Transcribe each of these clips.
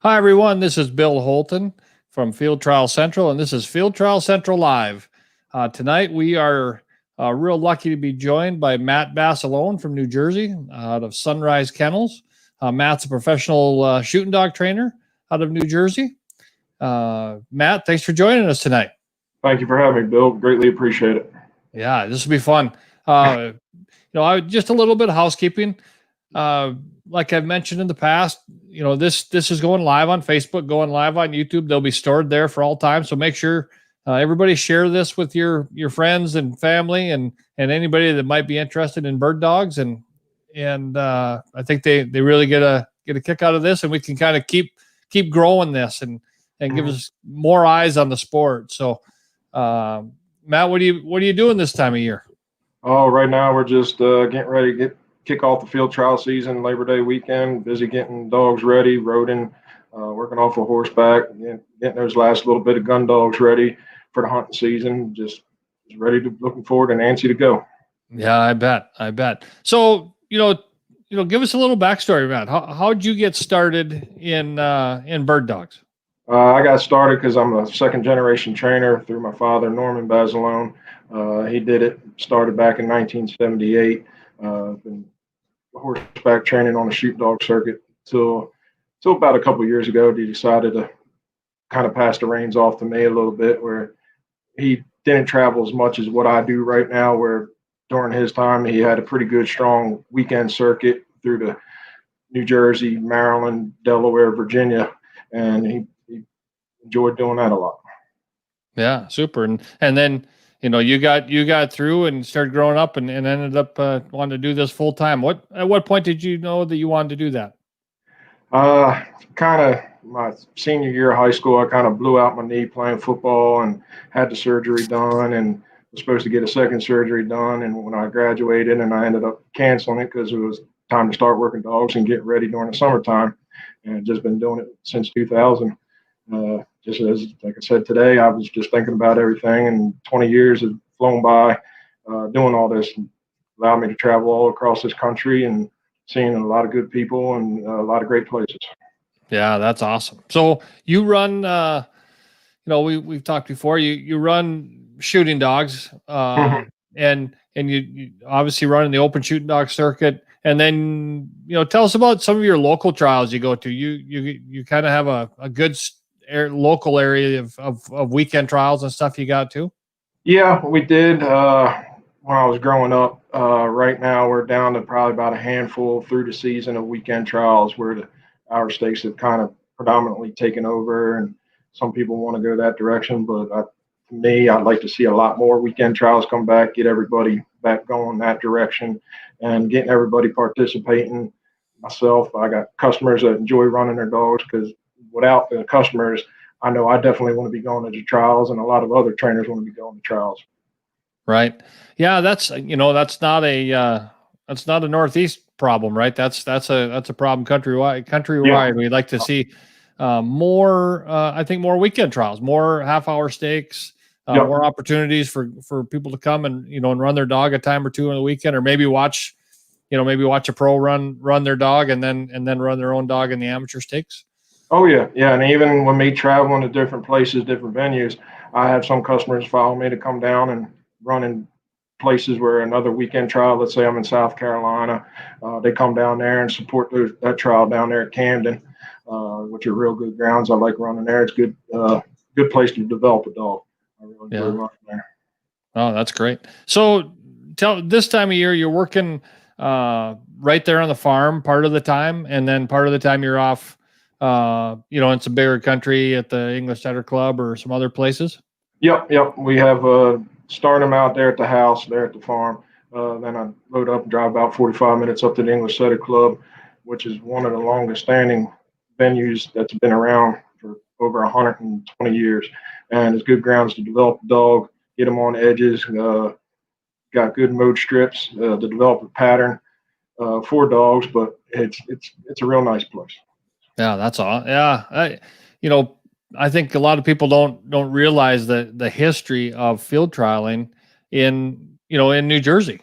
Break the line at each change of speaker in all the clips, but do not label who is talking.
Hi, everyone. This is Bill Holton from Field Trial Central, and this is Field Trial Central Live. Tonight, we are real lucky to be joined by Matt Basilone from New Jersey out of Sunrise Kennels. Matt's a professional shooting dog trainer out of New Jersey. Matt, thanks for joining us tonight.
Thank you for having me, Bill. Greatly appreciate it.
Yeah, this will be fun. Just a little bit of housekeeping. Like I've mentioned in the past, this is going live on Facebook, going live on YouTube. They'll be stored there for all time. So make sure everybody share this with your friends and family and anybody that might be interested in bird dogs. And I think they really get a kick out of this, and we can kind of keep growing this and give us more eyes on the sport. So, Matt, what are you doing this time of year?
Oh, right now we're just getting ready to kick off the field trial season, Labor Day weekend. Busy getting dogs ready, roding, working off a horseback, getting those last little bit of gun dogs ready for the hunting season. Just ready to looking forward and antsy to go.
Yeah, I bet. So, give us a little backstory, Matt. How'd you get started in bird dogs?
I got started because I'm a second generation trainer through my father, Norman Basilone. He started back in 1978. Been horseback training on the shoot dog circuit till about a couple of years ago. He decided to kind of pass the reins off to me a little bit, where he didn't travel as much as what I do right now, where during his time he had a pretty good, strong weekend circuit through the New Jersey, Maryland, Delaware, Virginia, and he enjoyed doing that a lot.
Yeah, super. And then you got through and started growing up and ended up wanting to do this full time. At what point did you know that you wanted to do that?
Kind of my senior year of high school, I kind of blew out my knee playing football and had the surgery done, and was supposed to get a second surgery done. And when I graduated, and I ended up canceling it because it was time to start working dogs and get ready during the summertime, and I've just been doing it since 2000. Just as, like I said today, I was just thinking about everything, and 20 years have flown by doing all this, and allowed me to travel all across this country and seeing a lot of good people and a lot of great places.
Yeah, that's awesome. So you run, we've talked before. You run shooting dogs, and you obviously run in the open shooting dog circuit. And then tell us about some of your local trials you go to. You kind of have a good local area of weekend trials and stuff you got too.
Yeah, we did when I was growing up. Right now, we're down to probably about a handful through the season of weekend trials, where our stakes have kind of predominantly taken over, and some people want to go that direction. But to me, I'd like to see a lot more weekend trials come back, get everybody back going that direction, and getting everybody participating. Myself, I got customers that enjoy running their dogs, because without the customers, I know I definitely want to be going to the trials, and a lot of other trainers want to be going to trials.
Right. Yeah, that's not a Northeast problem, right? That's a problem countrywide.
Yeah.
We'd like to see more. I think more weekend trials, more half-hour stakes,
Yep.
more opportunities for people to come and and run their dog a time or two on the weekend, or maybe watch a pro run their dog and then run their own dog in the amateur stakes.
Oh yeah, yeah, and even when me traveling to different places, different venues, I have some customers follow me to come down and run in places where another weekend trial. Let's say I'm in South Carolina, they come down there and support that trial down there at Camden, which are real good grounds. I like running there. It's good, good place to develop a dog. I really enjoy running there.
Oh, that's great. So, this time of year, you're working right there on the farm part of the time, and then part of the time you're off. In some bigger country at the English Setter Club or some other places?
Yep. We have starting them out there at the house, there at the farm. Then I load up and drive about 45 minutes up to the English Setter Club, which is one of the longest standing venues that's been around for over 120 years. And it's good grounds to develop the dog, get them on edges, got good mode strips to develop a pattern for dogs, but it's a real nice place.
Yeah, that's all. Yeah, I think a lot of people don't realize the history of field trialing in New Jersey.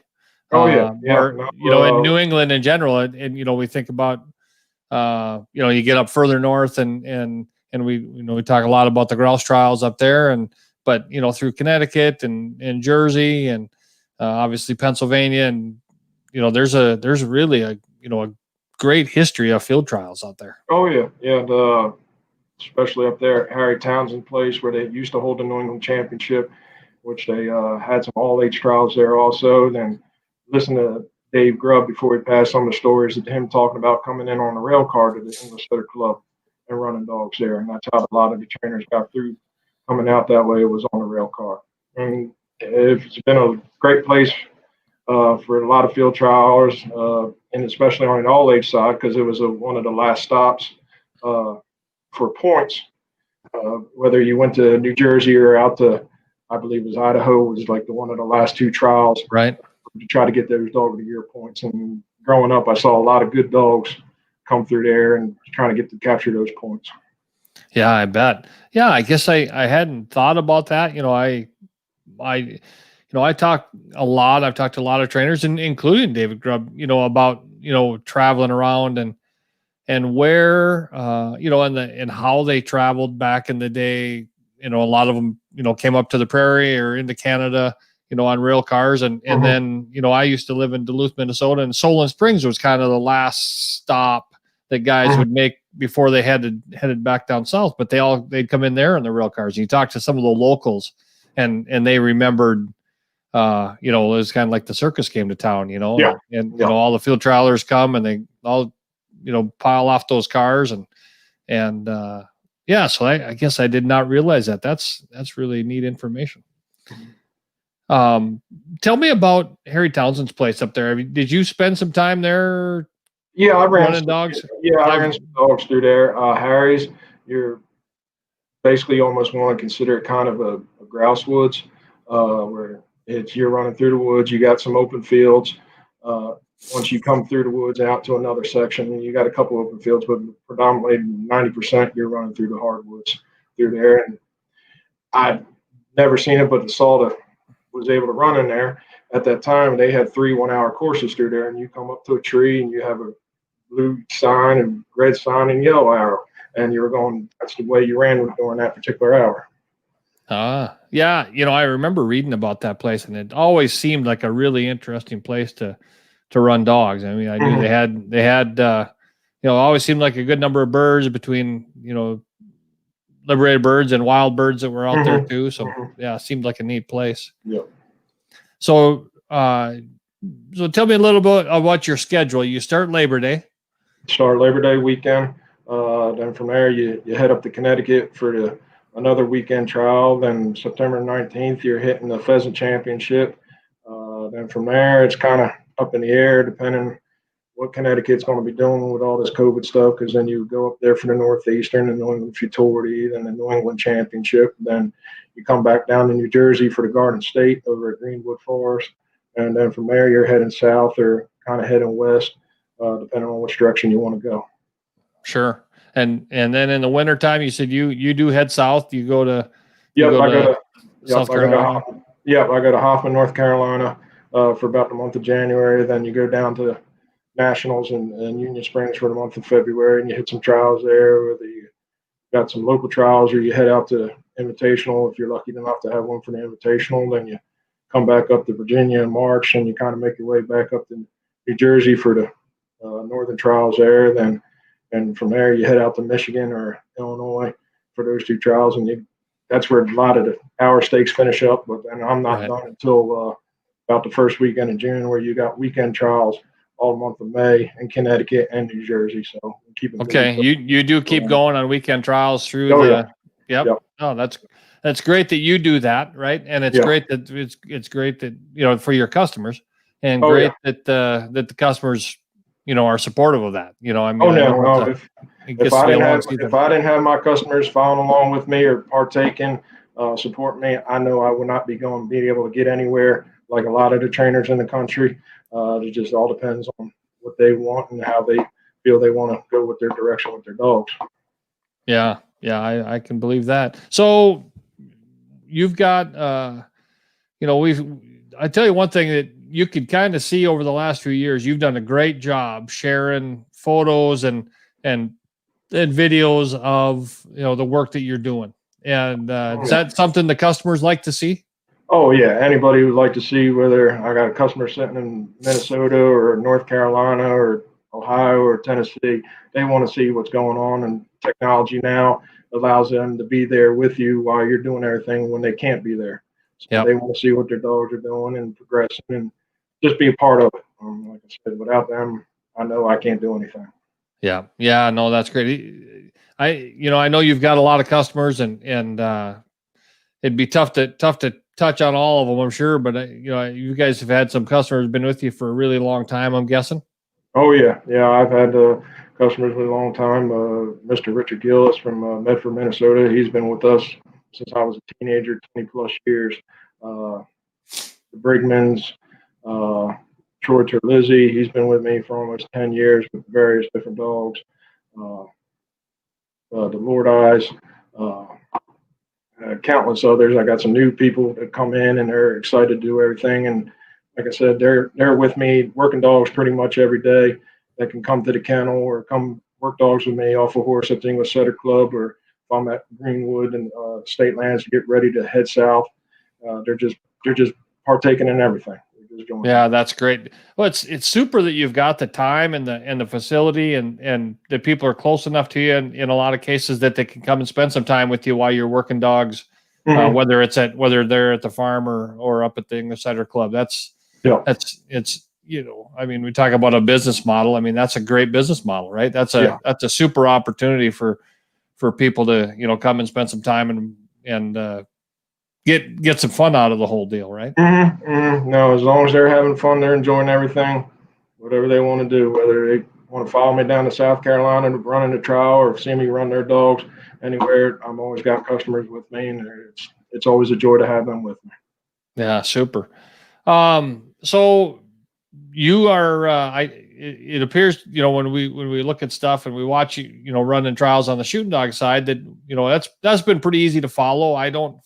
Oh yeah,
Or in New England in general, and we think about You get up further north and we talk a lot about the grouse trials up there but through Connecticut and Jersey and obviously Pennsylvania. And, there's really a great history of field trials out there.
Oh yeah. Yeah. Especially up there at Harry Townsend Place where they used to hold the New England Championship, which they had some all-age trials there also. Then listen to Dave Grubb before he passed, some of the stories of him talking about coming in on a rail car to the English Setter Club and running dogs there. And that's how a lot of the trainers got through coming out that way. It was on a rail car. And it's been a great place for a lot of field trials, and especially on an all-age side because it was one of the last stops for points. Whether you went to New Jersey or out to, I believe it was Idaho, was like one of the last two trials.
Right.
To try to get those dog of the year points. And growing up, I saw a lot of good dogs come through there and trying to get to capture those points.
Yeah, I bet. Yeah, I guess I hadn't thought about that. I talk a lot. I've talked to a lot of trainers, and including David Grubb, about traveling around and where and how they traveled back in the day. A lot of them came up to the prairie or into Canada, on rail cars. And then, I used to live in Duluth, Minnesota, and Solon Springs was kind of the last stop that guys would make before they headed back down south. But they'd come in there in the rail cars. You talk to some of the locals and they remembered, it was kind of like the circus came to town,
Yeah.
and all the field trialers come and they all, pile off those cars so I guess I did not realize that. That's really neat information. Tell me about Harry Townsend's place up there. Did you spend some time there?
Yeah, I ran
running dogs.
Yeah, I ran some dogs through there. Harry's, you're basically almost want to consider it kind of a grouse woods, where you're running through the woods. You got some open fields. Once you come through the woods out to another section, you got a couple open fields, but predominantly 90% you're running through the hardwoods through there. And I'd never seen it, but saw that was able to run in there. At that time, they had 3 1-hour courses through there, and you come up to a tree and you have a blue sign and red sign and yellow arrow, and you were going. That's the way you ran during that particular hour.
Yeah. I remember reading about that place, and it always seemed like a really interesting place to run dogs. I mean, I knew they had always seemed like a good number of birds between liberated birds and wild birds that were out there too. So yeah, it seemed like a neat place.
Yeah.
So tell me a little bit about your schedule. You start Labor Day.
Start Labor Day weekend. Then from there you head up to Connecticut for another weekend trial. Then September 19th you're hitting the Pheasant Championship. Then from there it's kind of up in the air depending what Connecticut's going to be doing with all this COVID stuff, because then you go up there for the Northeastern, the New England Futurity, then the New England Championship. Then you come back down to New Jersey for the Garden State over at Greenwood Forest. And then from there, you're heading south or kind of heading west, depending on which direction you want to go.
Sure. And then in the wintertime, you said you do head south. You go to
I go to
South Carolina.
I go to Hoffman, North Carolina for about the month of January. Then you go down to Nationals and Union Springs for the month of February, and you hit some trials there. Whether you got some local trials or you head out to Invitational, if you're lucky enough to have one for the Invitational, then you come back up to Virginia in March, and you kind of make your way back up to New Jersey for the northern trials there. And from there you head out to Michigan or Illinois for those 2 trials, and that's where a lot of the hour stakes finish up. But then I'm not done until about the first weekend in June, where you got weekend trials all month of May in Connecticut and New Jersey. So keep it.
Okay, you do keep going on weekend trials through Yep. Oh, that's great that you do that, right? And it's great that it's great that for your customers, and that the customers are supportive of that. I mean,
if I didn't have my customers following along with me or partaking, support me, I know I would not be able to get anywhere like a lot of the trainers in the country. It just all depends on what they want and how they feel they want to go with their direction with their dogs.
Yeah, I can believe that. So you've got, I tell you one thing that you could kind of see over the last few years, you've done a great job sharing photos and and videos of, the work that you're doing. And is that something the customers like to see?
Oh yeah, anybody would like to see, whether I got a customer sitting in Minnesota or North Carolina or Ohio or Tennessee, they want to see what's going on. And technology now allows them to be there with you while you're doing everything when they can't be there. So
Yep.
they want to see what their dogs are doing and progressing and just be a part of it. Like I said, without them, I know I can't do anything.
Yeah. Yeah. No, that's great. I know you've got a lot of customers, and it'd be tough to touch on all of them, I'm sure. But you guys have had some customers been with you for a really long time, I'm guessing.
Oh yeah, yeah. I've had customers for a long time. Mr. Richard Gillis from Medford, Minnesota. He's been with us since I was a teenager, 20 plus years. The Brigmans, uh, Troy Terlizzi. He's been with me for almost 10 years with various different dogs. Uh, the Lord Eyes. Uh, Countless others. I got some new people that come in and they're excited to do everything. And like I said, they're with me working dogs pretty much every day. They can come to the kennel or come work dogs with me off a horse at the English Setter Club, or if I'm at Greenwood and State Lands to get ready to head south. They're just partaking in everything.
Yeah, that's great. Well, it's super that you've got the time and the facility, and that people are close enough to you in a lot of cases that they can come and spend some time with you while you're working dogs,
Mm-hmm.
whether they're at the farm or up at the English Setter Club. It's I mean, we talk about a business model. I mean, that's a great business model, right? That's a super opportunity for people to come and spend some time and get some fun out of the whole deal, right?
Mm-hmm, mm-hmm. No, as long as they're having fun, they're enjoying everything, whatever they want to do, whether they want to follow me down to South Carolina to run in the trial or see me run their dogs anywhere. I'm always got customers with me, and it's always a joy to have them with me.
Yeah, super. So you are, it appears, when we look at stuff and we watch you, running trials on the shooting dog side, that, that's been pretty easy to follow. I don't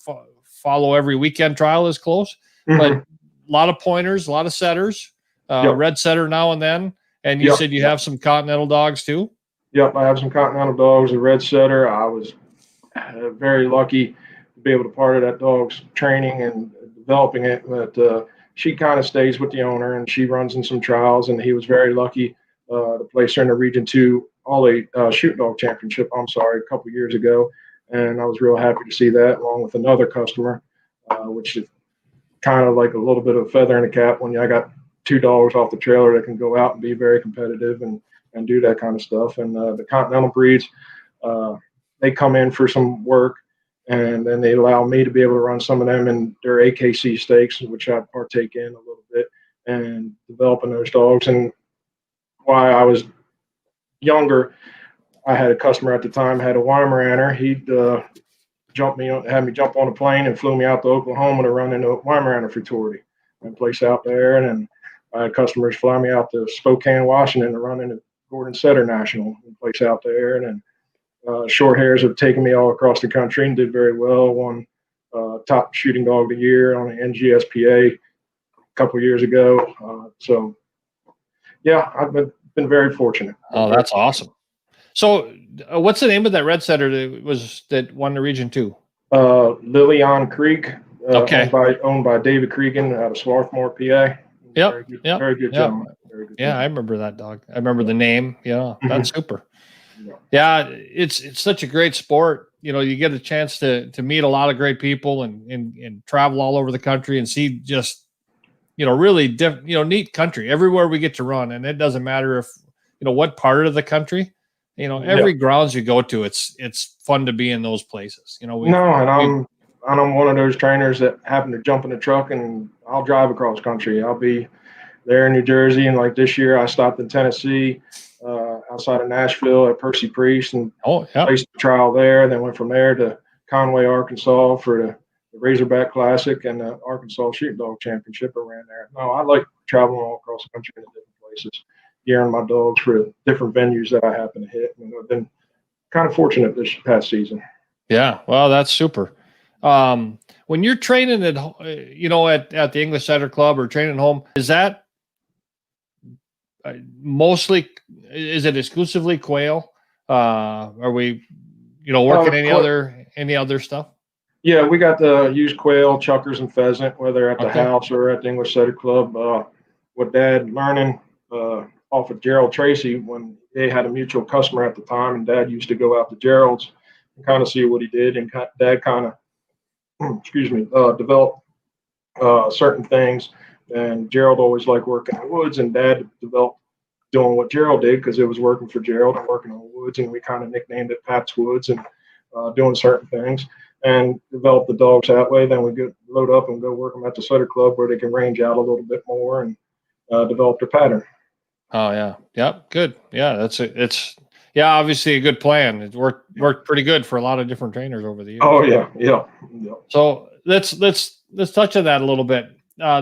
follow every weekend trial as close,
Mm-hmm.
but a lot of pointers, a lot of setters,
Yep.
red setter now and then. And you said you have some continental dogs too?
Yep. I have some continental dogs, a red setter. I was very lucky to be able to part of that dog's training and developing it. But she kind of stays with the owner, and she runs in some trials. And he was very lucky to place her in the Region 2 All-A Shoot Dog Championship, a couple years ago. And I was real happy to see that, along with another customer, which is kind of like a little bit of a feather in the cap when I got two dogs off the trailer that can go out and be very competitive and do that kind of stuff. And the continental breeds, they come in for some work, and then they allow me to be able to run some of them in their AKC stakes, which I partake in a little bit, and developing those dogs. And while I was younger, I had a customer at the time, had a Weimaraner. He'd had me jump on a plane and flew me out to Oklahoma to run in a Weimaraner futurity and place out there. And then I had customers fly me out to Spokane, Washington to run in a Gordon Setter National and place out there. And then short hairs have taken me all across the country and did very well. Won top shooting dog of the year on the NGSPA a couple of years ago. So yeah, I've been very fortunate.
Oh, that's awesome. So what's the name of that red setter that won the Region 2?
Lillian Creek,
Okay.
owned by David Cregan out of Swarthmore, PA.
Yep.
Very good gentleman. Very good
gentleman. I remember that dog. I remember the name. Yeah, that's super. Yeah, it's such a great sport. You get a chance to meet a lot of great people and travel all over the country and see just really neat country everywhere we get to run. And it doesn't matter if what part of the country. Every grounds you go to, it's fun to be in those places. And
I'm one of those trainers that happen to jump in the truck and I'll drive across country. I'll be there in New Jersey, and like this year I stopped in Tennessee, outside of Nashville at Percy Priest, and placed the trial there. Then went from there to Conway, Arkansas for the Razorback Classic and the Arkansas Shooting Dog Championship. I ran there. No, I like traveling all across the country to different places, gearing my dogs for different venues that I happen to hit. And I've been kind of fortunate this past season.
Yeah, well, that's super. When you're training at the English Setter Club or training home, is that is it exclusively quail? Are we, working
Quite,
any other stuff?
yeah, we got the used quail, chuckers, and pheasant, whether at the
Okay.
house or at the English Setter Club. With Dad learning off of Gerald Tracy when they had a mutual customer at the time, and Dad used to go out to Gerald's and kind of see what he did, and Dad kind of, excuse me, developed certain things. And Gerald always liked working in the woods, and Dad developed doing what Gerald did because it was working for Gerald and working in the woods, and we kind of nicknamed it Pat's Woods and doing certain things and develop the dogs that way. Then we go load up and go work them at the Sutter Club where they can range out a little bit more and develop their pattern.
Oh yeah. Yep. Good. Yeah. Yeah, obviously a good plan. It worked pretty good for a lot of different trainers over the years.
Oh yeah, yeah, yeah.
So let's touch on that a little bit.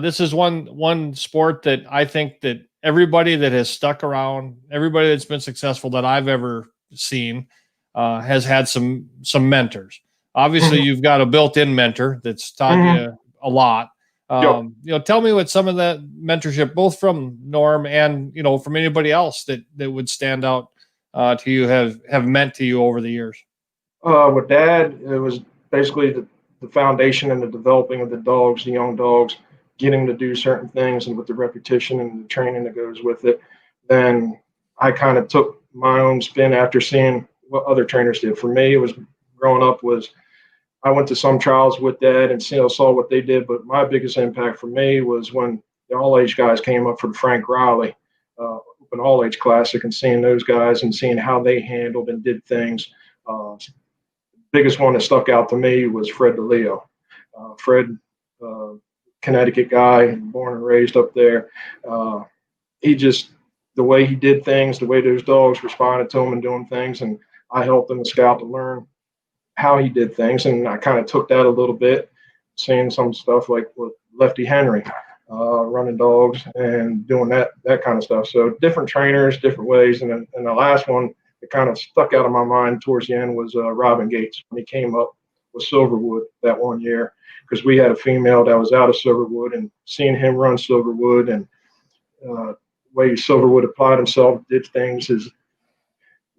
This is one sport that I think that everybody that has stuck around, everybody that's been successful that I've ever seen, has had some mentors. Obviously,
Mhm,
you've got a built-in mentor that's taught
mhm.
you a lot.
Yep.
Tell me what some of that mentorship, both from Norm and from anybody else that would stand out to you, have meant to you over the years.
With Dad, it was basically the foundation and the developing of the dogs, the young dogs, getting to do certain things, and with the repetition and the training that goes with it. Then I kind of took my own spin after seeing what other trainers did. For me, it was growing up was I went to some trials with Dad and saw what they did, but my biggest impact for me was when the all age guys came up for the Frank Riley Open All Age Classic and seeing those guys and seeing how they handled and did things. Uh, Biggest one that stuck out to me was Fred DeLeo. Fred, uh, Connecticut guy, born and raised up there. Uh, he just the way he did things, the way those dogs responded to him and doing things, and I helped him as scout to learn how he did things, and I kind of took that a little bit, seeing some stuff like with Lefty Henry, running dogs and doing that kind of stuff. So different trainers, different ways, and then and the last one that kind of stuck out of my mind towards the end was Robin Gates when he came up with Silverwood that one year because we had a female that was out of Silverwood and seeing him run Silverwood and way Silverwood applied himself, did things, his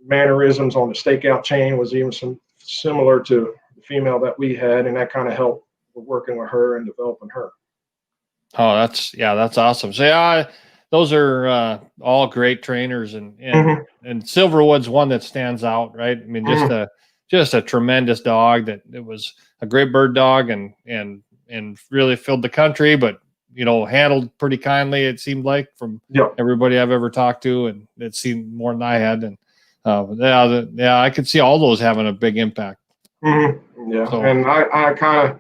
mannerisms on the stakeout chain was even some similar to the female that we had, and that kind of helped with working with her and developing her.
Oh, that's awesome. So yeah, those are all great trainers, and Silverwood's one that stands out, right? I mean,
Mm-hmm.
just a tremendous dog that it was a great bird dog and really filled the country, but handled pretty kindly. It seemed like from
Yep.
everybody I've ever talked to, and it seemed more than I had, and yeah, I could see all those having a big impact.
Yeah,
So
and I kind of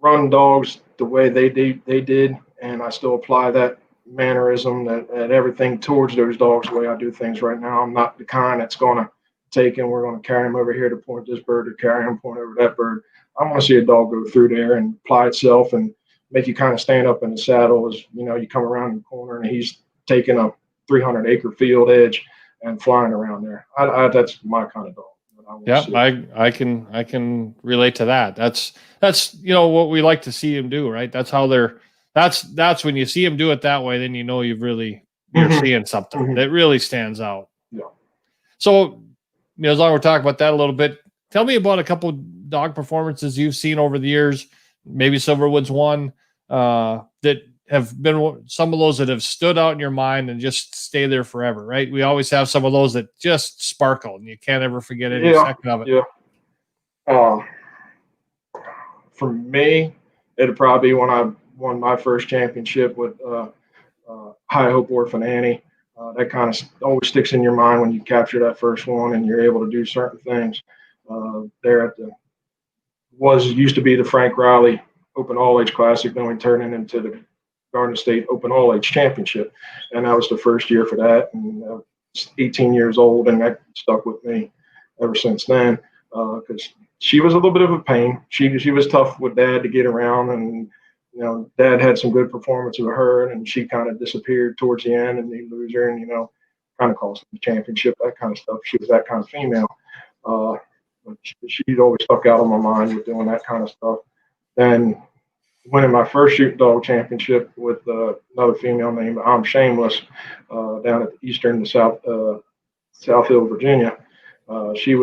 run dogs the way they did, and I still apply that mannerism that everything towards those dogs the way I do things right now. I'm not the kind that's going to take and we're going to carry him over here to point this bird or carry him point over that bird. I want to see a dog go through there and apply itself and make you kind of stand up in the saddle as you come around the corner and he's taking a 300-acre field edge and flying around there. That's my kind of dog. I want to
yeah,
see.
I can relate to that. That's what we like to see him do, right? That's how they're that's when you see him do it that way, then you're
Mm-hmm.
seeing something
Mm-hmm.
that really stands out.
Yeah.
So, as long as we're talking about that a little bit, tell me about a couple dog performances you've seen over the years. Maybe Silverwood's one that have been some of those that have stood out in your mind and just stay there forever, right? We always have some of those that just sparkle and you can't ever forget any
Yeah.
second of it.
Yeah. Uh, for me, it'd probably be when I won my first championship with High Hope Orphan Annie. That kind of always sticks in your mind when you capture that first one and you're able to do certain things. There at the was used to be the Frank Riley Open All Age Classic, then we turned it into the Garden State Open All Age Championship, and that was the first year for that. And 18 years old, and that stuck with me ever since then because she was a little bit of a pain. She was tough with Dad to get around, and Dad had some good performance with her, and she kind of disappeared towards the end, and they lose her, and kind of cost the championship, that kind of stuff. She was that kind of female. Uh, but she'd always stuck out on my mind with doing that kind of stuff. Then winning my first shoot dog championship with another female named I'm Shameless down at the Eastern to South South Hill, Virginia. She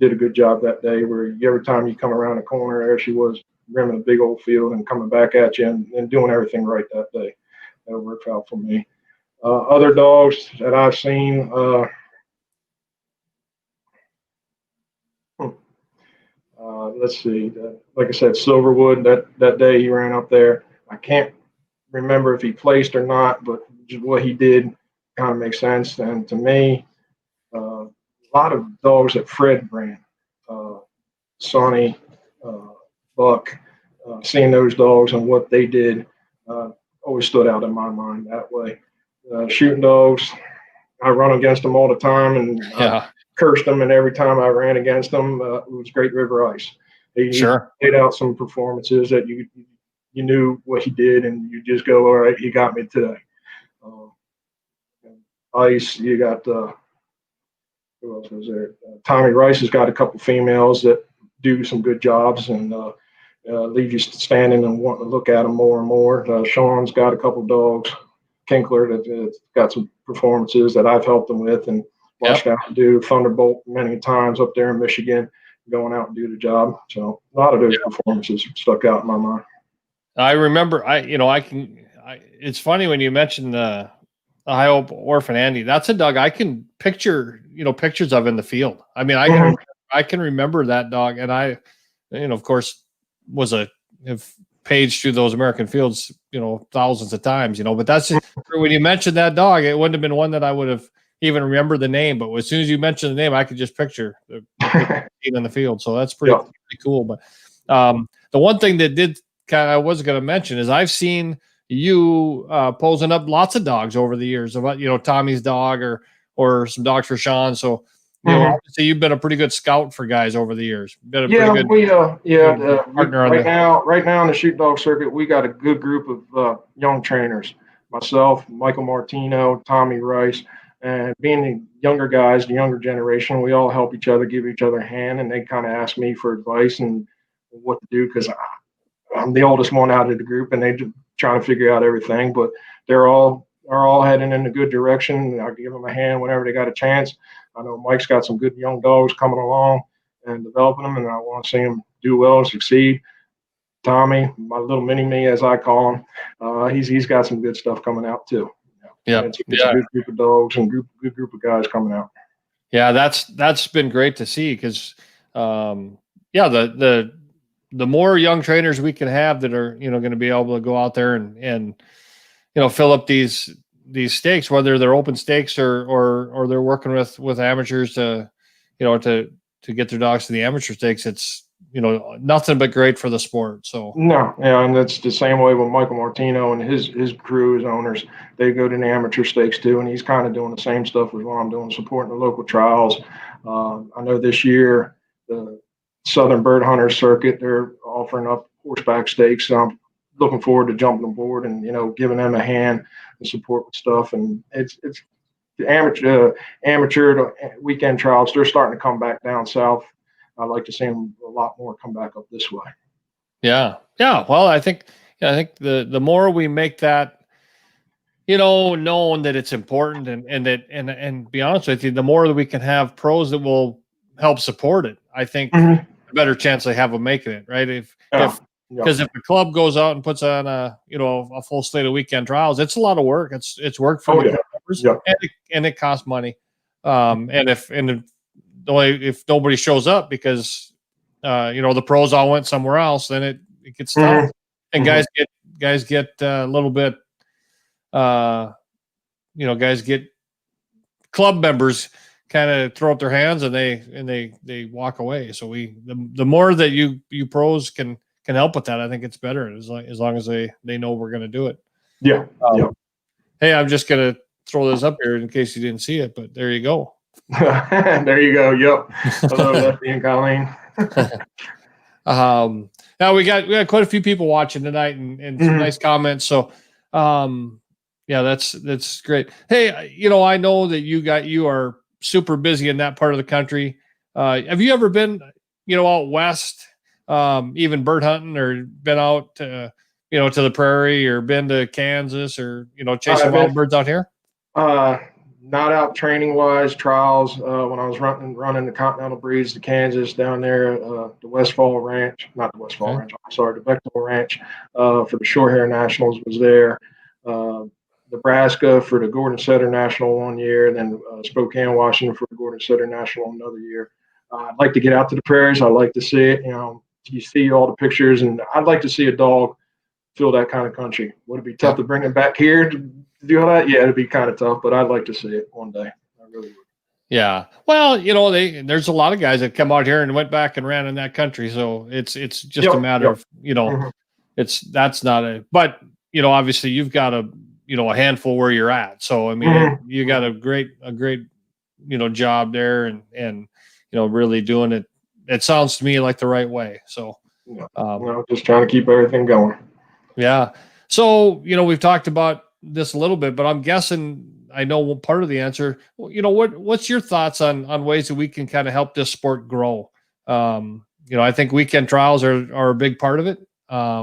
did a good job that day. Where every time you come around the corner, there she was rimming a big old field and coming back at you and doing everything right that day. That worked out for me. Other dogs that I've seen. Let's see. Like I said, Silverwood. That day he ran up there. I can't remember if he placed or not, but just what he did kind of makes sense. And to me, a lot of dogs that Fred ran, Sonny, Buck, seeing those dogs and what they did always stood out in my mind that way. Shooting dogs, I run against them all the time, and I cursed them. And every time I ran against them, it was Great River Ice. He laid out some performances that you knew what he did, and you just go, all right, he got me today. Ice, you got who else was there? Tommy Rice has got a couple females that do some good jobs and leave you standing and wanting to look at them more and more. Sean's got a couple dogs, Kinkler, that got some performances that I've helped them with and watched out and do. Thunderbolt many times up there in Michigan, going out and do the job. So a lot of those performances stuck out in my mind.
I remember, it's funny when you mentioned the High Hope Orphan Andy. That's a dog I can picture, pictures of in the field. I mean, I can remember that dog, and I, of course, have paged through those American fields, thousands of times, but that's when you mentioned that dog, it wouldn't have been one that I would have even remembered the name, but as soon as you mentioned the name, I could just picture the in the field. So that's pretty cool. But the one thing that I was going to mention is I've seen you posing up lots of dogs over the years about, Tommy's dog or some dogs for Sean. So, obviously you've been a pretty good scout for guys over the years. Been a pretty good partner
right now in the shoot dog circuit, we got a good group of young trainers. Myself, Michael Martino, Tommy Rice, and being the younger guys, the younger generation, we all help each other, give each other a hand, and they kind of ask me for advice and what to do because I'm the oldest one out of the group, and they're trying to figure out everything. But they're all heading in a good direction. I give them a hand whenever they got a chance. I know Mike's got some good young dogs coming along and developing them, and I want to see them do well and succeed. Tommy, my little mini me, as I call him, he's got some good stuff coming out too. It's a good group of dogs and good group of guys coming out.
Yeah, that's been great to see because, the more young trainers we can have that are going to be able to go out there and fill up these stakes, whether they're open stakes or they're working with amateurs to get their dogs to the amateur stakes. It's nothing but great for the sport. So
and that's the same way with Michael Martino and his crew, his owners. They go to the amateur stakes too, and he's kind of doing the same stuff as what I'm doing, supporting the local trials. I know this year the Southern Bird Hunters Circuit, they're offering up horseback stakes. So I'm looking forward to jumping aboard and giving them a hand and support with stuff. And it's the amateur weekend trials. They're starting to come back down south. I'd like to see them a lot more come back up this way.
Yeah. Well, I think the more we make that, known that it's important and be honest with you, the more that we can have pros that will help support it, I think a better chance they have of making it, right? Because if the club goes out and puts on a full slate of weekend trials, it's a lot of work. It's work for the members, and it costs money. And if nobody shows up because the pros all went somewhere else, then it gets tough, and guys get a little bit, guys get club members kind of throw up their hands and they walk away. So the more that you pros can help with that, I think it's better as long as they know we're going to do it. Hey, I'm just going to throw this up here in case you didn't see it, but there you go.
There you go. Yep. Hello, Lefty and Colleen.
Now we got quite a few people watching tonight and some nice comments. So, that's great. Hey, I know that you are super busy in that part of the country. Have you ever been, out west, even bird hunting, or been out, to the prairie, or been to Kansas, or chasing wild birds out here?
Not out training wise, trials. When I was running the Continental Breeds to Kansas down there, the Westfall Ranch, not the Westfall
Okay.
Ranch, I'm sorry, the Bechtel Ranch for the Short Hair Nationals was there. Uh, Nebraska for the Gordon Setter National one year, and then Spokane, Washington for the Gordon Setter National another year. I'd like to get out to the prairies. I'd like to see it. You see all the pictures, and I'd like to see a dog feel that kind of country. Would it be tough to bring him back here to do all that? Yeah, it'd be kind of tough, but I'd like to see it one day. I really would.
Yeah. Well, there's a lot of guys that come out here and went back and ran in that country. So it's just a matter of,
Mhm.
that's not but obviously you've got a handful where you're at. So, I mean, you got a great, job there and, really doing it. It sounds to me like the right way. So,
Just trying to keep everything going.
yeah. So, we've talked about this a little bit, but I'm guessing I know part of the answer. What's your thoughts on ways that we can kind of help this sport grow? I think weekend trials are a big part of it.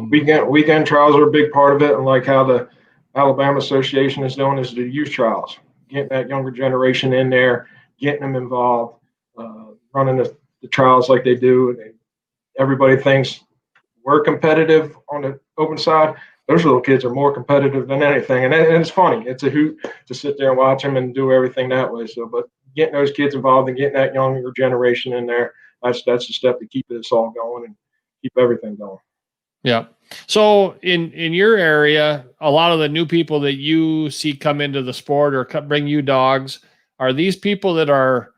Weekend trials are a big part of it, and like how the Alabama Association is doing is the youth trials, getting that younger generation in there, getting them involved, running the trials like they do. Everybody thinks we're competitive on the open side. Those little kids are more competitive than anything, and it's funny. It's a hoot to sit there and watch them and do everything that way. So, but getting those kids involved and getting that younger generation in there, that's the step to keep this all going and keep everything going.
Yeah. So in your area, a lot of the new people that you see come into the sport or bring you dogs, are these people that are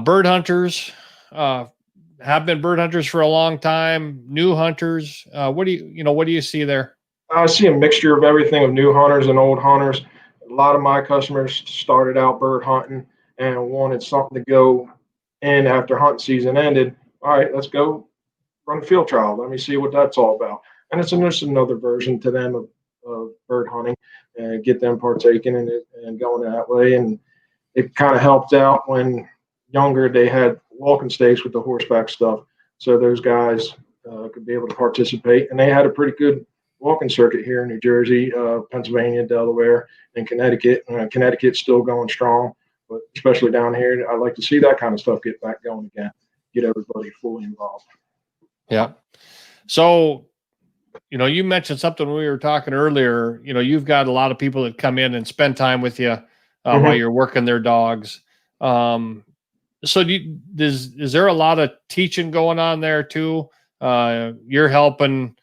bird hunters, have been bird hunters for a long time, new hunters? What do you see there?
I see a mixture of everything of new hunters and old hunters. A lot of my customers started out bird hunting and wanted something to go in after hunting season ended. All right, let's go run a field trial. Let me see what that's all about. And it's just another version to them of bird hunting and get them partaking in it and going that way. And it kind of helped out when younger they had walking stakes with the horseback stuff. So those guys could be able to participate. And they had a pretty good walking circuit here in New Jersey, Pennsylvania, Delaware, and Connecticut. Connecticut's still going strong, but especially down here, I'd like to see that kind of stuff get back going again, get everybody fully involved.
Yeah. So, you mentioned something when we were talking earlier. You've got a lot of people that come in and spend time with you while you're working their dogs. So is there a lot of teaching going on there too? You're helping,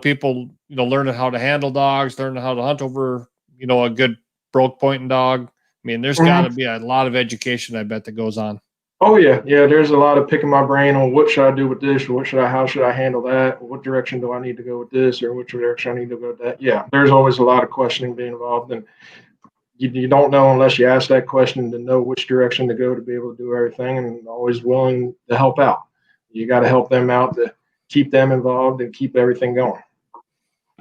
people, learning how to handle dogs, learning how to hunt over, a good broke pointing dog. I mean, there's got to be a lot of education, I bet, that goes on.
Oh yeah. There's a lot of picking my brain on what should I do with this, or how should I handle that? What direction do I need to go with this, or which direction I need to go with that? Yeah, there's always a lot of questioning being involved, and you don't know unless you ask that question to know which direction to go to be able to do everything, and always willing to help out. You got to help them out to keep them involved and keep everything going.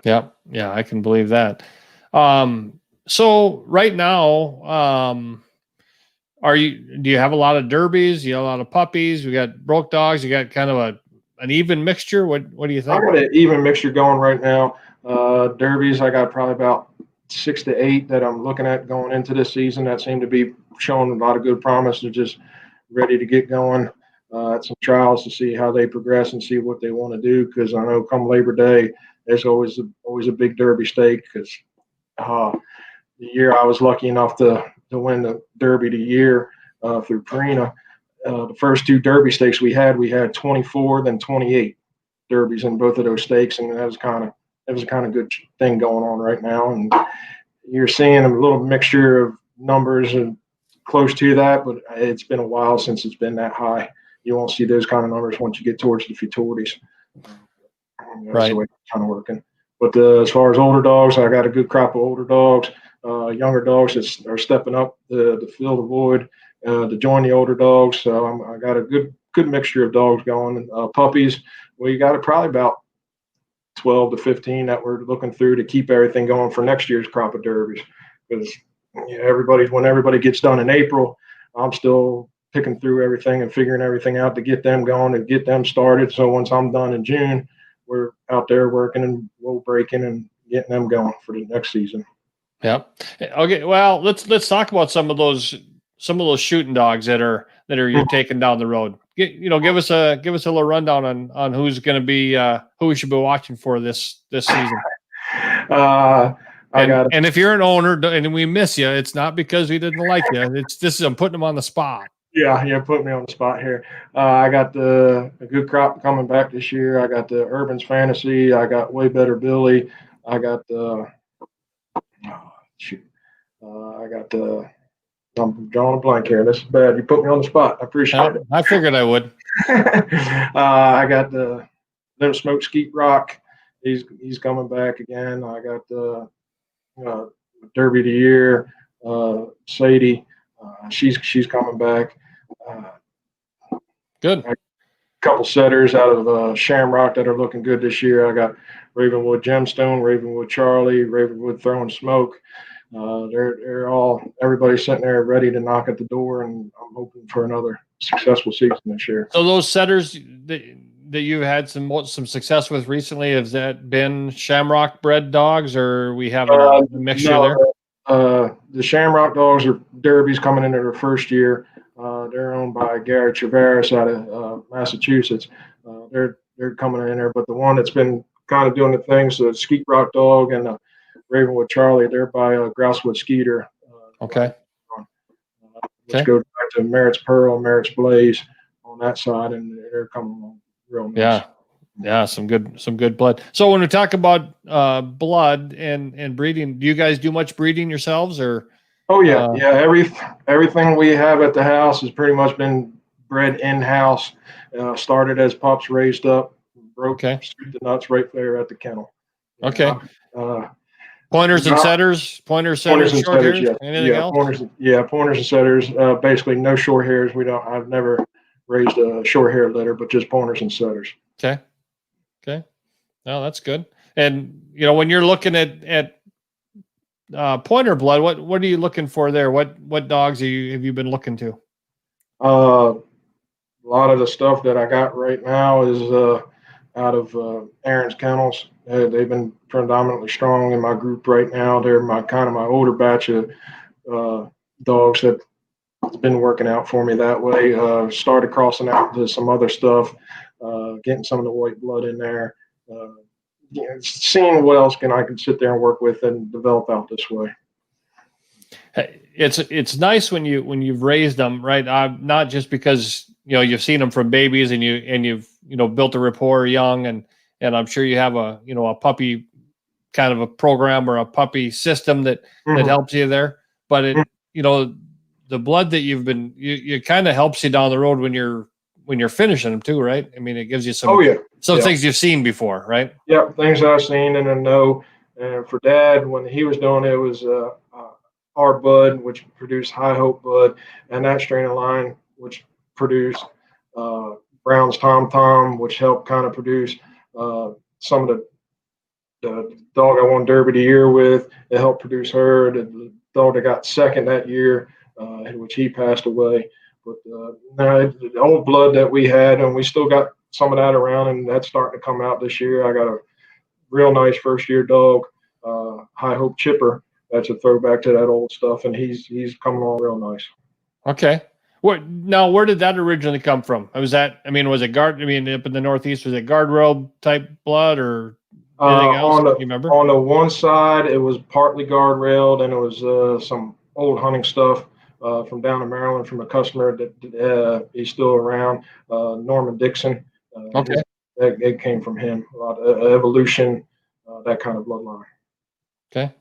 Yeah, I can believe that. So right now, do you have a lot of derbies? You have a lot of puppies? We got broke dogs. You got kind of an even mixture. What do you think?
I got an even mixture going right now. Derbies, I got probably about 6 to 8 that I'm looking at going into this season that seem to be showing a lot of good promise. They're just ready to get going at some trials to see how they progress and see what they want to do. Because I know come Labor Day, there's always a big derby stake. Because the year I was lucky enough to win the Derby of the year through Purina, the first 2 Derby stakes we had 24, then 28 derbies in both of those stakes, and that was a kind of good thing going on right now. And you're seeing a little mixture of numbers and close to that, but it's been a while since it's been that high. You won't see those kind of numbers once you get towards the futurities. That's the way it's kind of working. But as far as older dogs, I got a good crop of older dogs, younger dogs that are stepping up to fill the void, to join the older dogs. So I got a good mixture of dogs going. Puppies, we got probably about 12 to 15 that we're looking through to keep everything going for next year's crop of derbies. Because when everybody gets done in April, I'm still picking through everything and figuring everything out to get them going and get them started. So once I'm done in June, we're out there working and low breaking and getting them going for the next season.
Yeah. Okay. Well, let's talk about some of those shooting dogs that are you're taking down the road. Give us a little rundown on who's going to be who we should be watching for this season.
I got
and if you're an owner and we miss you, it's not because we didn't like you. I'm putting them on the spot.
Yeah, put me on the spot here. I got a good crop coming back this year. I got the Urban's Fantasy. I got Way Better Billy. I got the shoot. I got the. I'm drawing a blank here. This is bad. You put me on the spot. I appreciate it.
I figured I would.
I got the No Smoke Skeet Rock. He's coming back again. I got the Derby of the Year. Sadie. She's coming back.
Good.
A couple setters out of Shamrock that are looking good this year. I got Ravenwood Gemstone, Ravenwood Charlie, Ravenwood Throwing Smoke. They're all everybody's sitting there ready to knock at the door, and I'm hoping for another successful season this year.
So those setters that you've had some success with recently, has that been Shamrock bred dogs, or we have a mixture there?
The Shamrock dogs are Derbies coming into their first year. They're owned by Gary Traveris out of Massachusetts. They're coming in there, but the one that's been kind of doing the things, the Skeet Rock dog and the Ravenwood Charlie, they're by Grousewood Skeeter.
Okay.
Let's go back to Merritt's Pearl, Merritt's Blaze on that side, and they're coming along real nice.
Yeah, some good blood. So when we talk about blood and breeding, do you guys do much breeding yourselves, or?
Oh yeah, everything we have at the house has pretty much been bred in house. Started as pups, raised up, broke the nuts right there at the kennel.
Okay. Pointers and setters, pointers and short hairs.
Yeah.
Anything else?
Pointers and setters. Basically, no short hairs. I've never raised a short hair litter, but just pointers and setters.
Okay. No, that's good. And when you're looking at pointer blood, what are you looking for there? What dogs have you been looking to?
A lot of the stuff that I got right now is out of Aaron's Kennels. They've been predominantly strong in my group right now. They're my older batch of dogs that has been working out for me that way. Started crossing out to some other stuff, getting some of the white blood in there. Seeing what else I can sit there and work with and develop out this way.
It's nice when you've raised them, right? Not just because you've seen them from babies and you've built a rapport young, and I'm sure you have a puppy kind of a program or a puppy system that helps you there. But the blood that you've been you kind of helps you down the road when you're finishing them too, right? I mean, it gives you some things you've seen before, right?
Yeah, things I've seen and I know. And for Dad, when he was doing it, it was our bud, which produced High Hope bud, and that strain of line, which produced Brown's Tom Tom, which helped kind of produce some of the dog I won Derby of the Year with. It helped produce her. The dog that got second that year, which he passed away. But the old blood that we had, and we still got some of that around, and that's starting to come out this year. I got a real nice first year dog, High Hope Chipper. That's a throwback to that old stuff, and he's coming along real nice.
Okay. Where did that originally come from? Was it up in the Northeast, was it guardrail type blood or anything else? Do you remember?
On the one side, it was partly guardrailed, and it was some old hunting stuff from down in Maryland from a customer that he's still around, Norman Dixon.
Okay.
It came from him. A lot of evolution, that kind of bloodline.
Okay.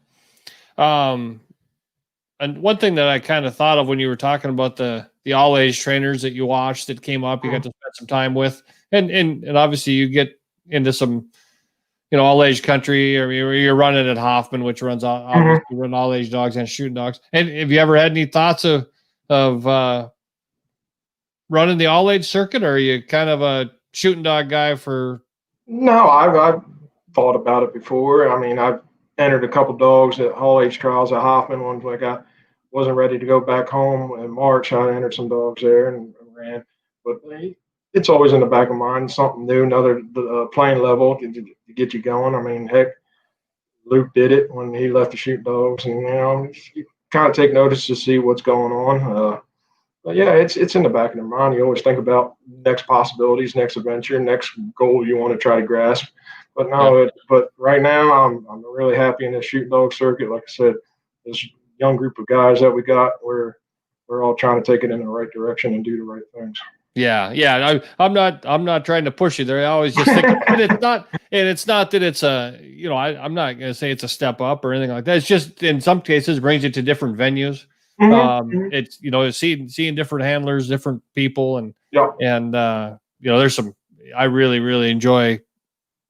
And one thing that I kind of thought of when you were talking about the all age trainers that you watched that came up, you got to spend some time with, and obviously you get into some, all age country, or you're running at Hoffman, which runs obviously run all age dogs and shooting dogs. And have you ever had any thoughts of running the all age circuit, or are you kind of a shooting dog guy for?
No, I've thought about it before. I mean, I've entered a couple dogs at all age trials at Hoffman. Ones like I wasn't ready to go back home in March. I entered some dogs there and ran, but it's always in the back of mind, something new, another playing level to get you going. I mean, heck, Luke did it when he left the shoot dogs, and you kind of take notice to see what's going on. But yeah, it's in the back of their mind. You always think about next possibilities, next adventure, next goal you want to try to grasp. But
Yeah.
no, but right now I'm really happy in the shoot dog circuit. Like I said, this young group of guys that we got, we're all trying to take it in the right direction and do the right things.
Yeah, yeah. I'm not trying to push you there. I always just think, and it's not that it's a, I'm not going to say it's a step up or anything like that. It's just in some cases brings you to different venues.
Mm-hmm.
It's seeing different handlers, different people,
Yeah.
and there's some. I really enjoy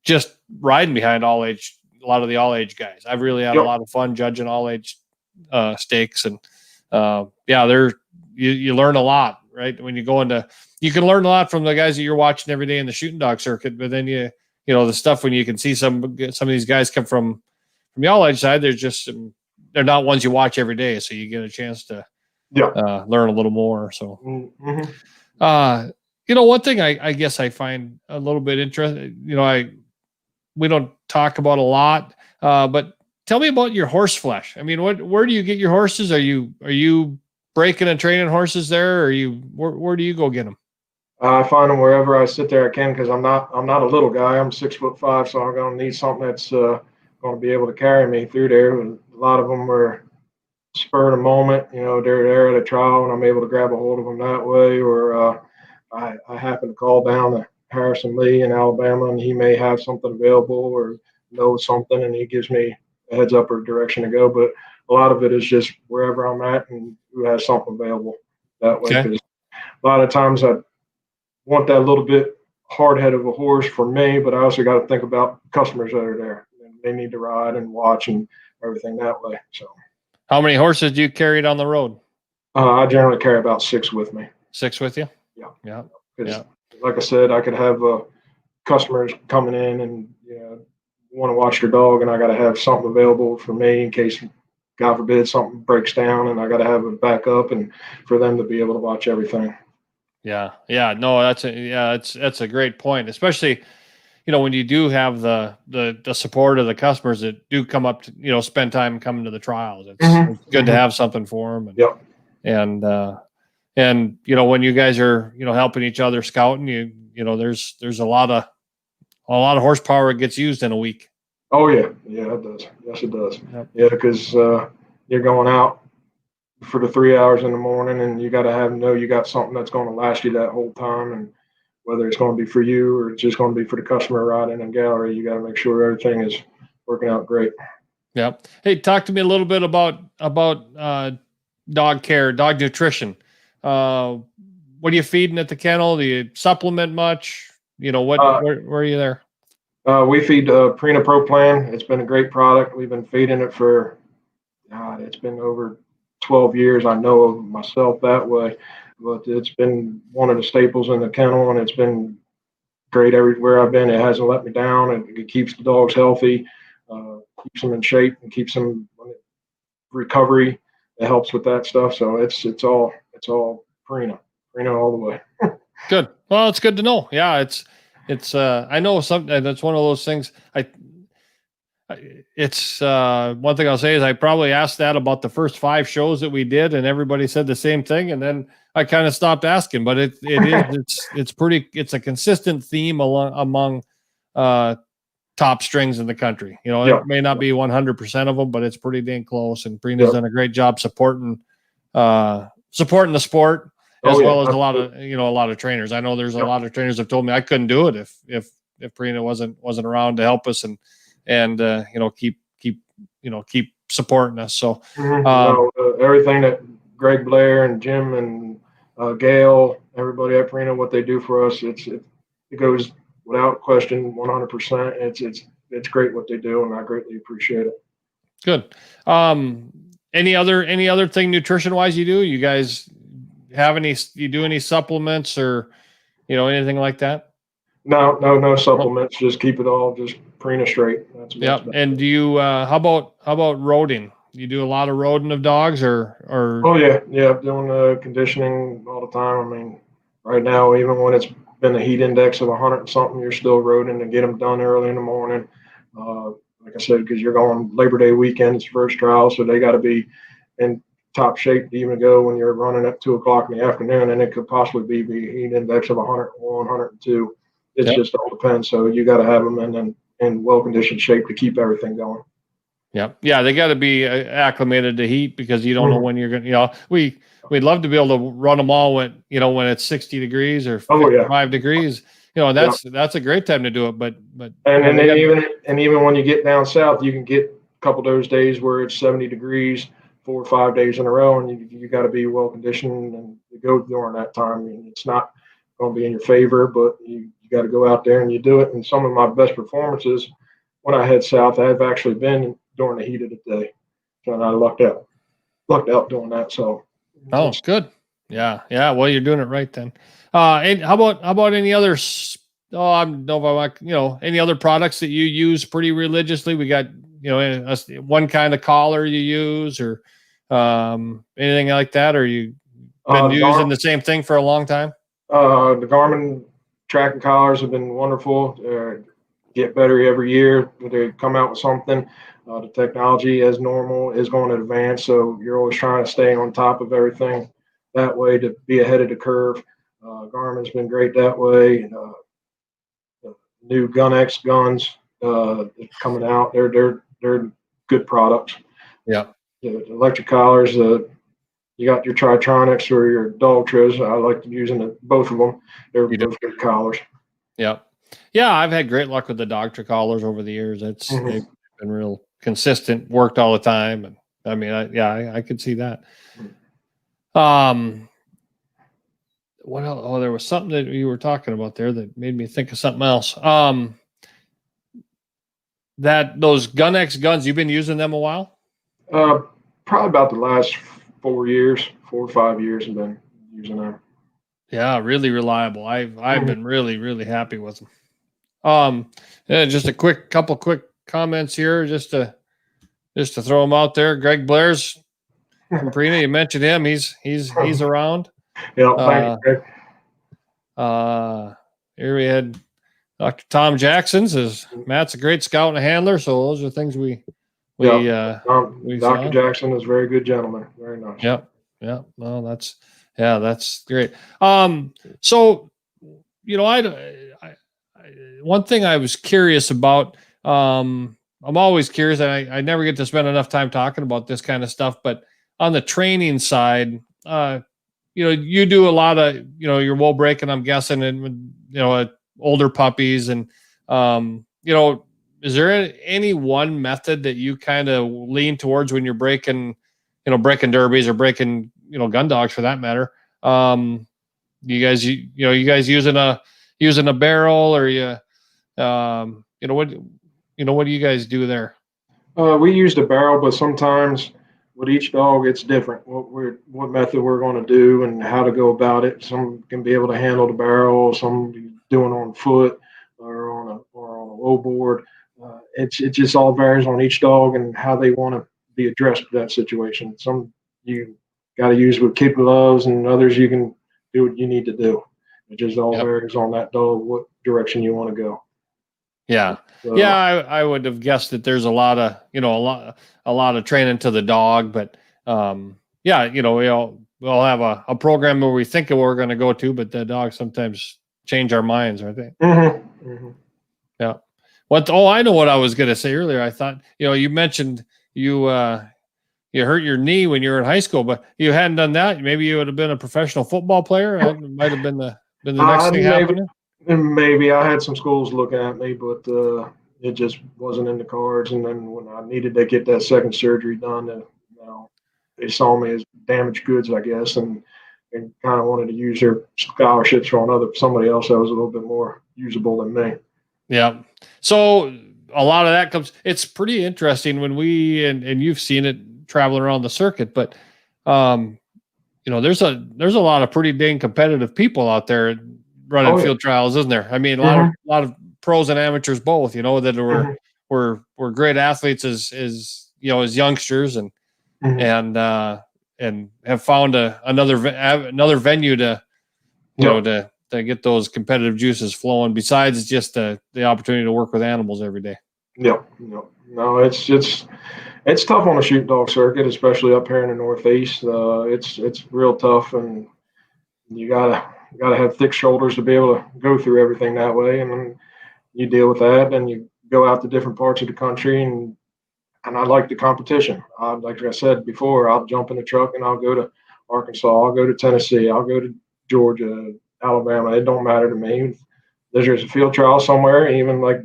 just riding behind a lot of the all age guys. I've really had a lot of fun judging all age stakes, and you learn a lot, right? When you go into, you can learn a lot from the guys that you're watching every day in the shooting dog circuit, but then the stuff when you can see some of these guys come from the all age side, they're not ones you watch every day, so you get a chance to learn a little more. So, one thing I guess I find a little bit interesting, we don't talk about a lot, but tell me about your horse flesh. I mean, where do you get your horses? Are you breaking and training horses there, or where do you go get them?
I find them wherever I sit there I can, because I'm not a little guy. I'm 6'5", so I'm going to need something that's going to be able to carry me through there. And a lot of them are spur of the moment. They're there at a trial, and I'm able to grab a hold of them that way. Or I happen to call down to Harrison Lee in Alabama, and he may have something available or know something, and he gives me a heads up or direction to go. But a lot of it is just wherever I'm at and who has something available that way. Because a lot of times I want that little bit hard head of a horse for me, but I also got to think about customers that are there. They need to ride and watch and everything that way. So,
how many horses do you carry on the road?
I generally carry about 6 with me.
6 with you?
Yeah. Like I said, I could have customers coming in and want to watch their dog, and I got to have something available for me in case, God forbid, something breaks down, and I got to have a backup and for them to be able to watch everything.
Yeah. No, that's a great point, especially when you do have the support of the customers that do come up to spend time coming to the trials. It's good to have something for them. And when you guys are helping each other scouting, there's a lot of horsepower that gets used in a week.
Oh yeah, it does. Yes, it does. Yep. Yeah, because you're going out for the 3 hours in the morning, and you got to know you got something that's going to last you that whole time, and whether it's going to be for you or it's just going to be for the customer riding in gallery, you got to make sure everything is working out great.
Yep. Hey, talk to me a little bit about dog care, dog nutrition. What are you feeding at the kennel? Do you supplement much? Where are you there?
We feed Purina Pro Plan. It's been a great product. We've been feeding it for, it's been over 12 years. I know of myself that way, but it's been one of the staples in the kennel, and it's been great everywhere I've been. It hasn't let me down, and it keeps the dogs healthy, keeps them in shape, and keeps them recovery. It helps with that stuff. So it's all Purina all the way.
Good. Well, it's good to know. Yeah, it's I know that's one of those things. It's one thing I'll say is I probably asked that about the first 5 shows that we did, and everybody said the same thing, and then I kind of stopped asking. But it's a consistent theme among top strings in the country. It may not be 100% of them, but it's pretty dang close. And Purina's done a great job supporting the sport, as well as a lot of trainers. I know there's a lot of trainers have told me I couldn't do it if Purina wasn't around to help us and keep supporting us. So
everything that Greg Blair and Jim and Gail, everybody at Purina, what they do for us, it goes without question 100%. It's great what they do, and I greatly appreciate it.
Good. Any other thing nutrition wise you do? You guys have you do any supplements or anything like that?
No supplements. Just keep it all just Purina straight.
Yep. And do you how about roading? You do a lot of roading of dogs or
Oh yeah, doing conditioning all the time. I mean, right now, even when it's been a heat index of 100 and something, you're still roading to get them done early in the morning. like I said, because you're going Labor Day weekend, it's first trial, so they got to be in top shape to even go when you're running at 2 o'clock in the afternoon, and it could possibly be heat index of 101, 102. It
Yep.
just all depends. So you got to have them in well conditioned shape to keep everything going.
Yeah, they got to be acclimated to heat, because you don't know when you're going to, we'd love to be able to run them all when it's 60 degrees or 55 degrees, that's a great time to do it. But
and then even when you get down south, you can get a couple of those days where it's 70 degrees 4 or 5 days in a row, and you got to be well conditioned and go during that time. And it's not going to be in your favor, but you got to go out there and you do it. And some of my best performances when I head south, I've actually been during the heat of the day, and I lucked out doing that. So,
good. Yeah. Well, you're doing it right then. And how about any other? I don't know if any other products that you use pretty religiously? We got one kind of collar you use, or anything like that, or you been using the same thing for a long time?
The Garmin tracking collars have been wonderful. Get better every year. They come out with something. The technology, as normal, is going to advance, so you're always trying to stay on top of everything that way to be ahead of the curve. Garmin's been great that way. The new GunX guns coming out, they're good products.
Yeah.
The electric collars, you got your Tritronics or your Dogtras. I like using both of them. They're both good collars.
Yeah. I've had great luck with the Dogtra collars over the years. They've been real consistent, worked all the time. And I mean, I could see that. What else? Oh, there was something that you were talking about there that made me think of something else. That those GunX guns, you've been using them a while?
Probably about the last 4 or 5 years, I've been using them.
Yeah, really reliable. I've been really, really happy with them. Just a couple quick comments here, just to throw them out there. Greg Blair's from Prina, you mentioned him. He's around.
Yeah, thank you,
Greg. Here we had Dr. Tom Jackson says Matt's a great scout and a handler. So those are things we
Dr. Jackson is a very good gentleman. Very nice.
Yep. Well, that's great. So, one thing I was curious about, I'm always curious, and I never get to spend enough time talking about this kind of stuff, but on the training side, you do a lot of, your wool breaking, I'm guessing, and, older puppies, and, is there any one method that you kind of lean towards when you're breaking derbies or breaking, gun dogs for that matter? You guys using a barrel, or what do you guys do there?
We used a barrel, but sometimes with each dog, it's different. What method we're going to do and how to go about it. Some can be able to handle the barrel, some doing on foot or on a low board. It just all varies on each dog and how they want to be addressed with that situation. Some you got to use with kid gloves, and others you can do what you need to do. It just all varies on that dog, what direction you want to go.
Yeah. So, I would have guessed that there's a lot of training to the dog, but we'll have a program where we think of where we're going to go to, but the dogs sometimes change our minds, I think. Yeah. I know what I was going to say earlier. I thought, you mentioned you hurt your knee when you were in high school, but you hadn't done that. Maybe you would have been a professional football player. It might have been the next thing happening.
Maybe I had some schools looking at me, but it just wasn't in the cards. And then when I needed to get that second surgery done, they saw me as damaged goods, I guess, and kind of wanted to use their scholarships on somebody else that was a little bit more usable than me. Yeah.
So a lot of that comes. It's pretty interesting when and you've seen it traveling around the circuit, but there's a lot of pretty dang competitive people out there running field trials, isn't there? I mean, a lot of pros and amateurs both, that were great athletes as youngsters, and have found another venue to to get those competitive juices flowing, besides just the opportunity to work with animals every day.
Yep. Yep. No, it's tough on the shoot dog circuit, especially up here in the Northeast. It's real tough, and you gotta have thick shoulders to be able to go through everything that way. And then you deal with that, and you go out to different parts of the country, and I like the competition. Like I said before, I'll jump in the truck and I'll go to Arkansas, I'll go to Tennessee, I'll go to Georgia, Alabama. It don't matter to me. There's a field trial somewhere, even like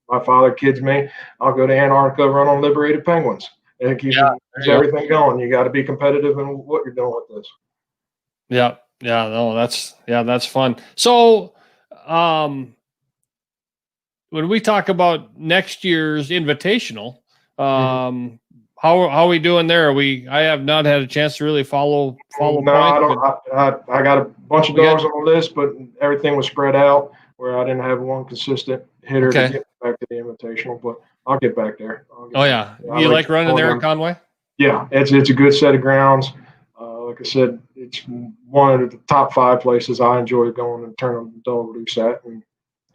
my father kids me, I'll go to Antarctica, run on liberated penguins. And it keeps,
Yeah,
keeps
there you go.
everything going. You got to be competitive in what you're doing with this.
Yeah, yeah, no, that's fun. So, um, when we talk about next year's invitational,
Mhm.
um, how are we doing there? I have not had a chance to really follow
No, I
points, but
don't. I got a bunch of
we got
dogs on the list, but everything was spread out where I didn't have one consistent hitter to
okay.
get back to the invitational. But I'll get back there. I'll get
Oh
back
yeah,
there. I
you
like
like running
showing
there at
them.
Conway?
Yeah, it's a good set of grounds. Like I said, it's one of the top five places I enjoy going and turning the dog loose at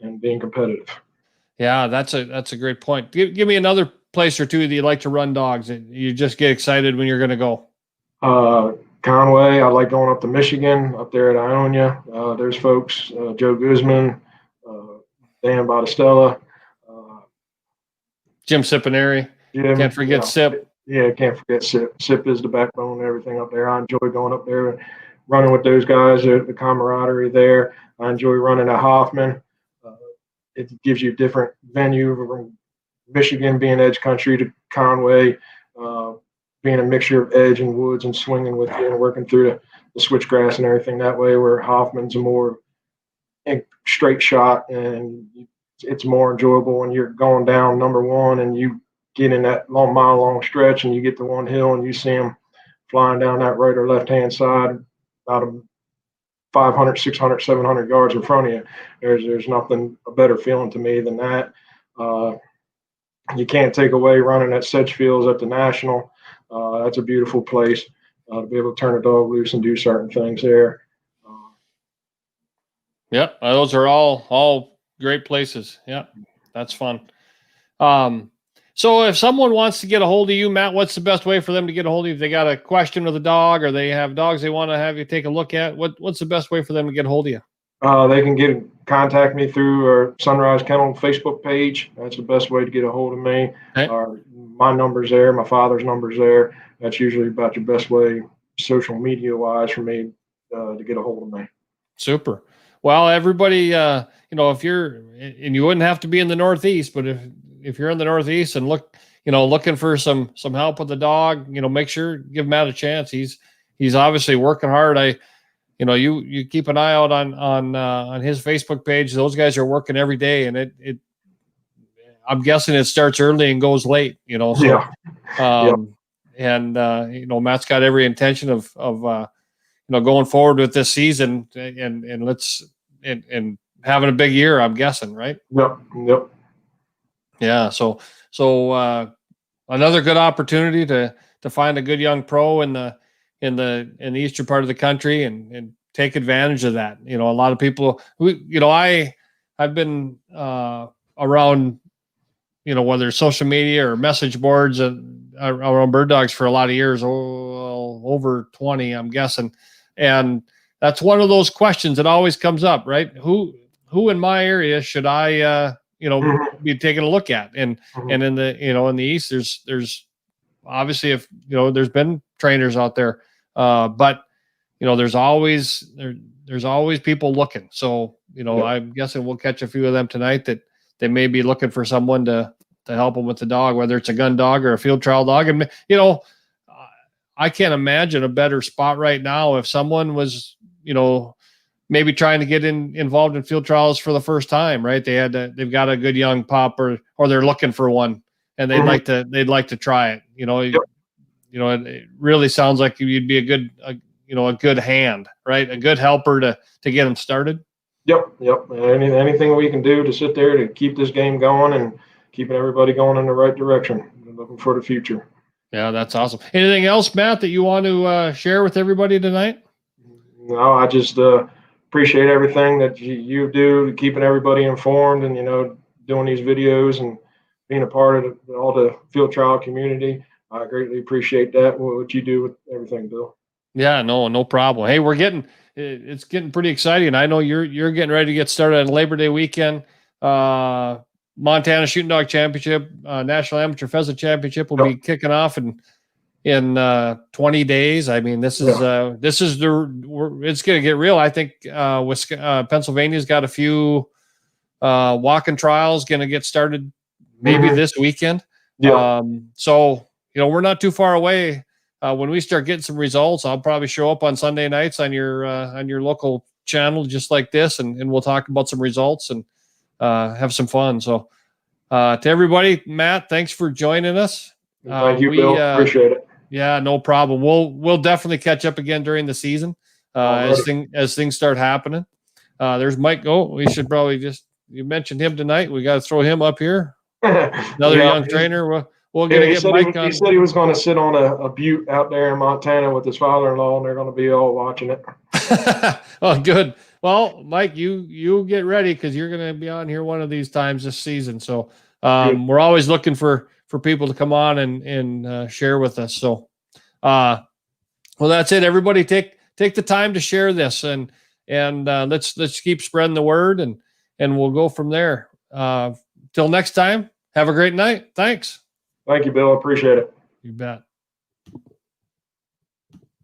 and being competitive.
Yeah, that's a great point. Give me another place or two that you like to run dogs, and you just get excited when you're going to go.
Uh, Conway, I like going up to Michigan, up there at Ionia. There's folks, Joe Guzman, uh, Dan Battistella, uh,
Jim Sipineri, can't
Jim.
forget Sip.
Yeah, can't forget Sip. Sip is the backbone and everything up there. I enjoy going up there and running with those guys, the camaraderie there. I enjoy running at Hoffman. Uh, it gives you a different venue from Michigan being edge country to Conway, uh, being a mixture of edge and woods and swinging with you and working through the switchgrass and everything that way, where Hoffman's a more straight shot and it's more enjoyable when you're going down number one and you get in that mile long stretch and you get to one hill and you see them flying down that right or left hand side out of 500, 600, 700 yards in front of you. There's nothing a better feeling to me than that. Uh, you can't take away running at Sedgefields at the National. That's a beautiful place to be able to turn a dog loose and do certain things there. Uh,
Yep, those are all great places. Yeah, that's fun. Um, so if someone wants to get a hold of you, Matt, what's the best way for them to get a hold of you? If they got a question with a dog, or they have dogs they want to have you take a look at, what's the best way for them to get a hold of you?
They can contact me through our Sunrise Kennel Facebook page. That's the best way to get a hold of me.
Okay.
My number's there. My father's number's there. That's usually about the best way, social media wise, for me to get a hold of me.
Super. Well, everybody, if you're, and you wouldn't have to be in the Northeast, but if you're in the Northeast and looking for some help with the dog, make sure give Matt a chance. He's obviously working hard. You keep an eye out on his Facebook page. Those guys are working every day, and it I'm guessing it starts early and goes late. So
Yeah. Yeah.
Matt's got every intention of going forward with this season and let's and having a big year, I'm guessing, right?
Yep. Yep.
Yeah. So another good opportunity to find a good young pro in the eastern part of the country and take advantage of that. A lot of people I've been around, whether it's social media or message boards and around bird dogs for a lot of years, over 20, I'm guessing. And that's one of those questions that always comes up, right? Who in my area should I,
Mm-hmm.
be taking a look at? And,
Mm-hmm.
and in the East, there's obviously, if, there's been trainers out there, but there's always people looking. So,
Yep.
I'm guessing we'll catch a few of them tonight that they may be looking for someone to help them with the dog, whether it's a gun dog or a field trial dog. And, I can't imagine a better spot right now if someone was, maybe trying to get involved in field trials for the first time, right? They've got a good young pup or they're looking for one and they'd
Mm-hmm.
like to try it.
Yep.
It really sounds like you'd be a good hand, right? A good helper to get them started.
Yep. Yep. Anything we can do to sit there to keep this game going and keeping everybody going in the right direction. Looking for the future.
Yeah, that's awesome. Anything else, Matt, that you want to share with everybody tonight?
No, I just appreciate everything that you do, keeping everybody informed, and doing these videos and being a part of all the field trial community. I greatly appreciate that, what you do with everything, Bill.
Yeah, no problem. Hey, it's getting pretty exciting. I know you're getting ready to get started on Labor Day weekend. Montana Shooting Dog Championship, National Amateur Pheasant Championship will be kicking off in 20 days. I mean, it's going to get real. I think Pennsylvania's got a few walking trials going to get started maybe this weekend.
Yeah.
So, we're not too far away. When we start getting some results, I'll probably show up on Sunday nights on your local channel, just like this, and we'll talk about some results and have some fun. So, to everybody, Matt, thanks for joining us.
Thank you, Bill. Appreciate it.
Yeah, no problem. We'll definitely catch up again during the season as things start happening. There's Mike. Oh, we should probably you mentioned him tonight. We got to throw him up here. Another young trainer. We'll get Mike on.
He said he was going to sit on a butte out there in Montana with his father-in-law, and they're going to be all watching it.
Oh, good. Well, Mike, you get ready because you're going to be on here one of these times this season. So we're always looking for people to come on and share with us. So, well, that's it. Everybody take the time to share this and let's keep spreading the word and we'll go from there. Till next time, have a great night. Thanks.
Thank you, Bill. Appreciate it.
You bet.